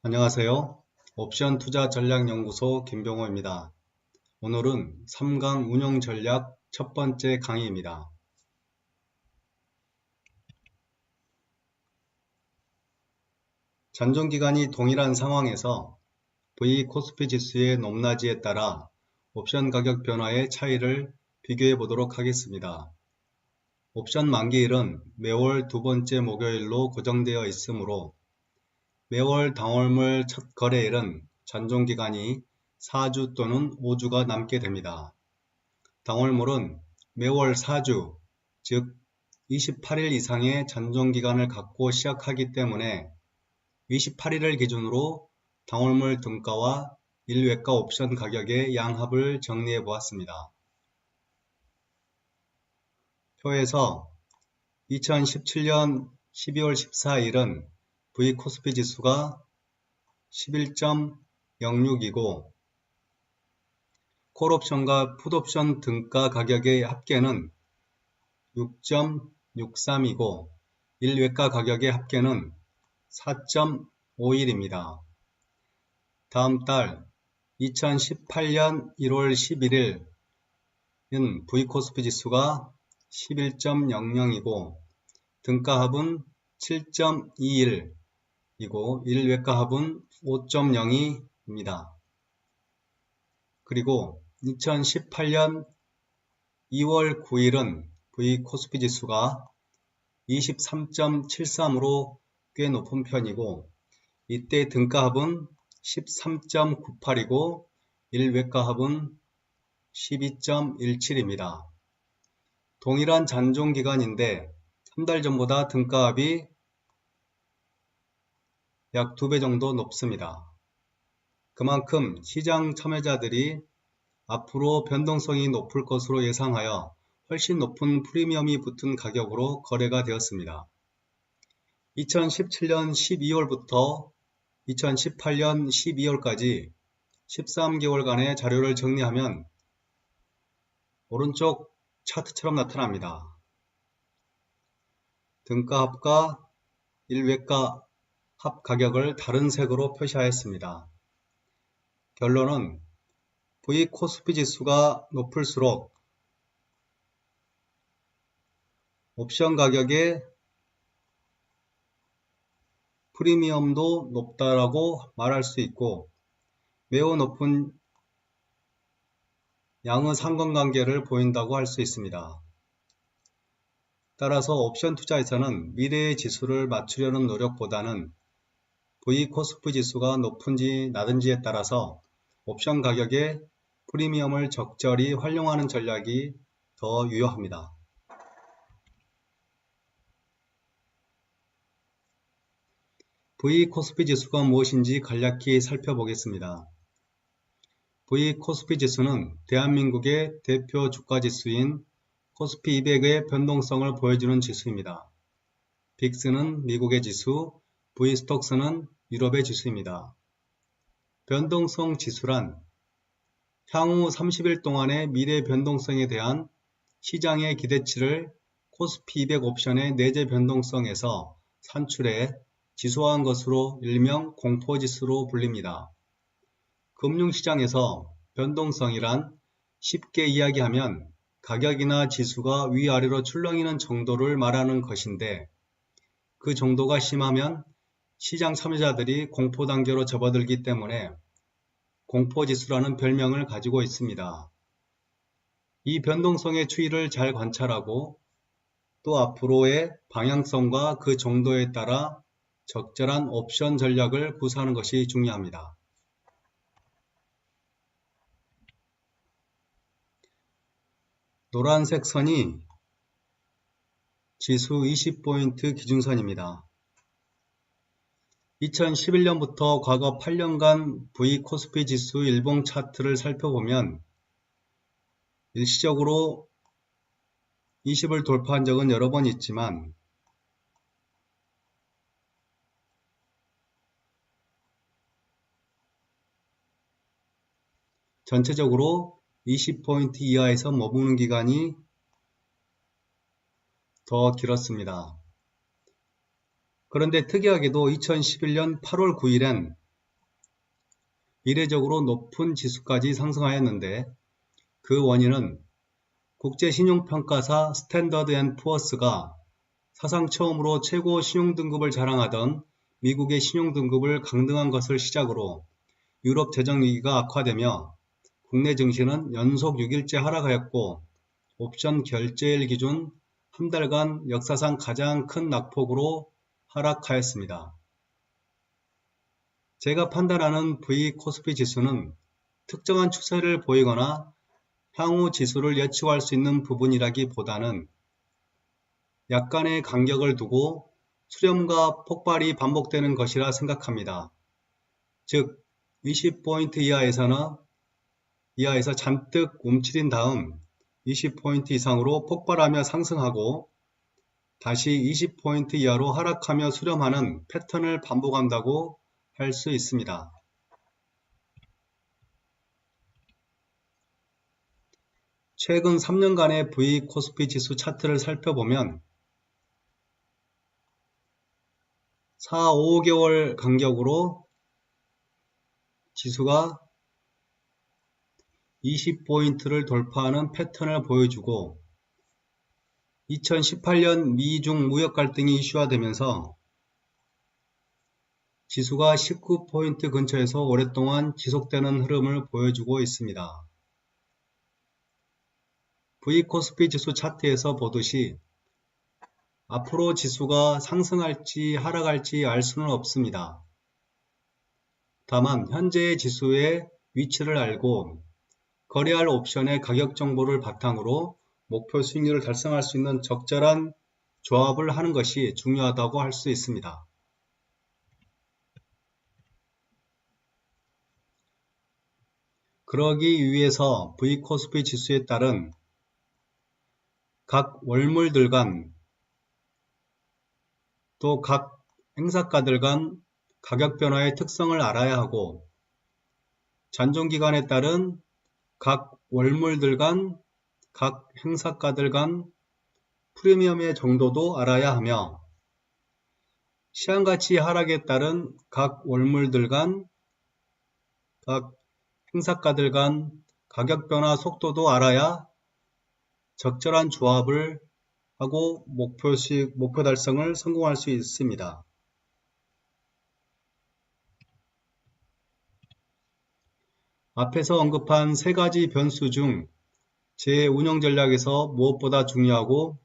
안녕하세요. 옵션 투자 전략 연구소 김병호입니다. 오늘은 3강 운용 전략 첫 번째 강의입니다. 잔존기간이 동일한 상황에서 V 코스피 지수의 높낮이에 따라 옵션 가격 변화의 차이를 비교해 보도록 하겠습니다. 옵션 만기일은 매월 두 번째 목요일로 고정되어 있으므로 매월 당월물 첫 거래일은 잔존기간이 4주 또는 5주가 남게 됩니다. 당월물은 매월 4주, 즉 28일 이상의 잔존기간을 갖고 시작하기 때문에 28일을 기준으로 당월물 등가와 일외가 옵션 가격의 양합을 정리해 보았습니다. 표에서 2017년 12월 14일은 V 코스피 지수가 11.06이고 콜옵션과 풋옵션 등가 가격의 합계는 6.63이고 일외가 가격의 합계는 4.51입니다. 다음 달 2018년 1월 11일은 V 코스피 지수가 11.00이고 등가합은 7.21이고 일외가 합은 5.02입니다. 그리고 2018년 2월 9일은 V 코스피 지수가 23.73으로 꽤 높은 편이고 이때 등가합은 13.98이고 일외가합은 12.17입니다. 동일한 잔존기간인데 한 달 전보다 등가합이 약 2배 정도 높습니다. 그만큼 시장 참여자들이 앞으로 변동성이 높을 것으로 예상하여 훨씬 높은 프리미엄이 붙은 가격으로 거래가 되었습니다. 2017년 12월부터 2018년 12월까지 13개월간의 자료를 정리하면 오른쪽 차트처럼 나타납니다. 등가합과 일외가 합 가격을 다른 색으로 표시하였습니다. 결론은 V 코스피 지수가 높을수록 옵션 가격의 프리미엄도 높다라고 말할 수 있고 매우 높은 양의 상관관계를 보인다고 할 수 있습니다. 따라서 옵션 투자에서는 미래의 지수를 맞추려는 노력보다는 V 코스피 지수가 높은지 낮은지에 따라서 옵션 가격의 프리미엄을 적절히 활용하는 전략이 더 유효합니다. V 코스피 지수가 무엇인지 간략히 살펴보겠습니다. V 코스피 지수는 대한민국의 대표 주가 지수인 코스피 200의 변동성을 보여주는 지수입니다. 빅스는 미국의 지수, V스톡스는 유럽의 지수입니다. 변동성 지수란 향후 30일 동안의 미래 변동성에 대한 시장의 기대치를 코스피 200 옵션의 내재 변동성에서 산출해 지수화한 것으로 일명 공포지수로 불립니다. 금융시장에서 변동성이란 쉽게 이야기하면 가격이나 지수가 위아래로 출렁이는 정도를 말하는 것인데 그 정도가 심하면 시장 참여자들이 공포 단계로 접어들기 때문에 공포지수라는 별명을 가지고 있습니다. 이 변동성의 추이를 잘 관찰하고 또 앞으로의 방향성과 그 정도에 따라 적절한 옵션 전략을 구사하는 것이 중요합니다. 노란색 선이 지수 20포인트 기준선입니다. 2011년부터 과거 8년간 V 코스피 지수 일봉 차트를 살펴보면 일시적으로 20을 돌파한 적은 여러 번 있지만 전체적으로 20포인트 이하에서 머무는 기간이 더 길었습니다. 그런데 특이하게도 2011년 8월 9일엔 이례적으로 높은 지수까지 상승하였는데 그 원인은 국제신용평가사 스탠더드 앤 푸어스가 사상 처음으로 최고 신용등급을 자랑하던 미국의 신용등급을 강등한 것을 시작으로 유럽 재정위기가 악화되며 국내 증시는 연속 6일째 하락하였고 옵션 결제일 기준 한 달간 역사상 가장 큰 낙폭으로 하락하였습니다. 제가 판단하는 V-코스피 지수는 특정한 추세를 보이거나 향후 지수를 예측할 수 있는 부분이라기보다는 약간의 간격을 두고 수렴과 폭발이 반복되는 것이라 생각합니다. 즉 20포인트 이하에서 잔뜩 움츠린 다음 20포인트 이상으로 폭발하며 상승하고 다시 20포인트 이하로 하락하며 수렴하는 패턴을 반복한다고 할 수 있습니다. 최근 3년간의 V-코스피 지수 차트를 살펴보면 4, 5개월 간격으로 지수가 20포인트를 돌파하는 패턴을 보여주고 2018년 미중 무역 갈등이 이슈화되면서 지수가 19포인트 근처에서 오랫동안 지속되는 흐름을 보여주고 있습니다. V-코스피 지수 차트에서 보듯이 앞으로 지수가 상승할지 하락할지 알 수는 없습니다. 다만 현재의 지수의 위치를 알고 거래할 옵션의 가격 정보를 바탕으로 목표 수익률을 달성할 수 있는 적절한 조합을 하는 것이 중요하다고 할 수 있습니다. 그러기 위해서 V-코스피 지수에 따른 각 월물들 간 또 각 행사가들 간 가격 변화의 특성을 알아야 하고 잔존기간에 따른 각 월물들 간 각 행사가들 간 프리미엄의 정도도 알아야 하며 시황가치 하락에 따른 각 월물들 간 각 행사가들 간 가격 변화 속도도 알아야 적절한 조합을 하고 목표 달성을 성공할 수 있습니다. 앞에서 언급한 세 가지 변수 중 제 운영 전략에서 무엇보다 중요하고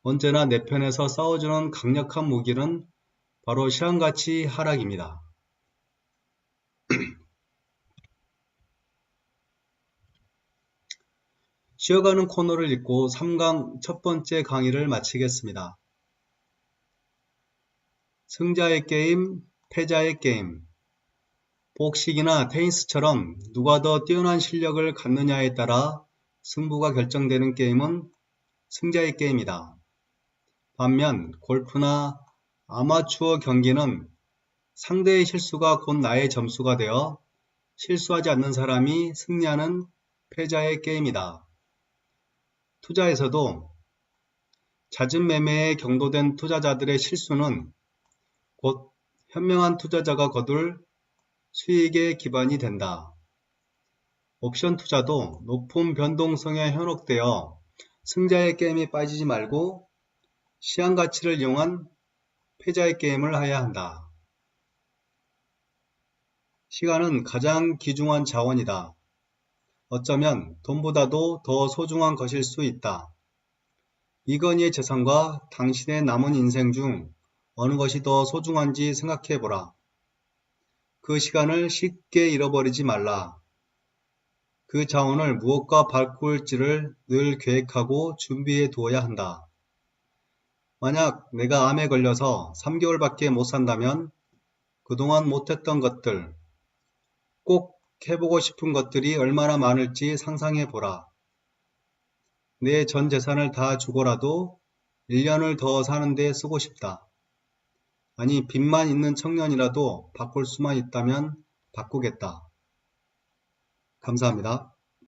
언제나 내 편에서 싸워주는 강력한 무기는 바로 시황가치 하락입니다. 쉬어가는 코너를 잇고 3강 첫 번째 강의를 마치겠습니다. 승자의 게임, 패자의 게임. 복식이나 테니스처럼 누가 더 뛰어난 실력을 갖느냐에 따라 승부가 결정되는 게임은 승자의 게임이다. 반면 골프나 아마추어 경기는 상대의 실수가 곧 나의 점수가 되어 실수하지 않는 사람이 승리하는 패자의 게임이다. 투자에서도 잦은 매매에 경도된 투자자들의 실수는 곧 현명한 투자자가 거둘 수익의 기반이 된다. 옵션 투자도 높은 변동성에 현혹되어 승자의 게임에 빠지지 말고 시황 가치를 이용한 패자의 게임을 해야 한다. 시간은 가장 귀중한 자원이다. 어쩌면 돈보다도 더 소중한 것일 수 있다. 이건희의 재산과 당신의 남은 인생 중 어느 것이 더 소중한지 생각해보라. 그 시간을 쉽게 잃어버리지 말라. 그 자원을 무엇과 바꿀지를 늘 계획하고 준비해 두어야 한다. 만약 내가 암에 걸려서 3개월밖에 못 산다면 그동안 못했던 것들, 꼭 해보고 싶은 것들이 얼마나 많을지 상상해 보라. 내 전 재산을 다 주고라도 1년을 더 사는 데 쓰고 싶다. 아니 빚만 있는 청년이라도 바꿀 수만 있다면 바꾸겠다. 감사합니다.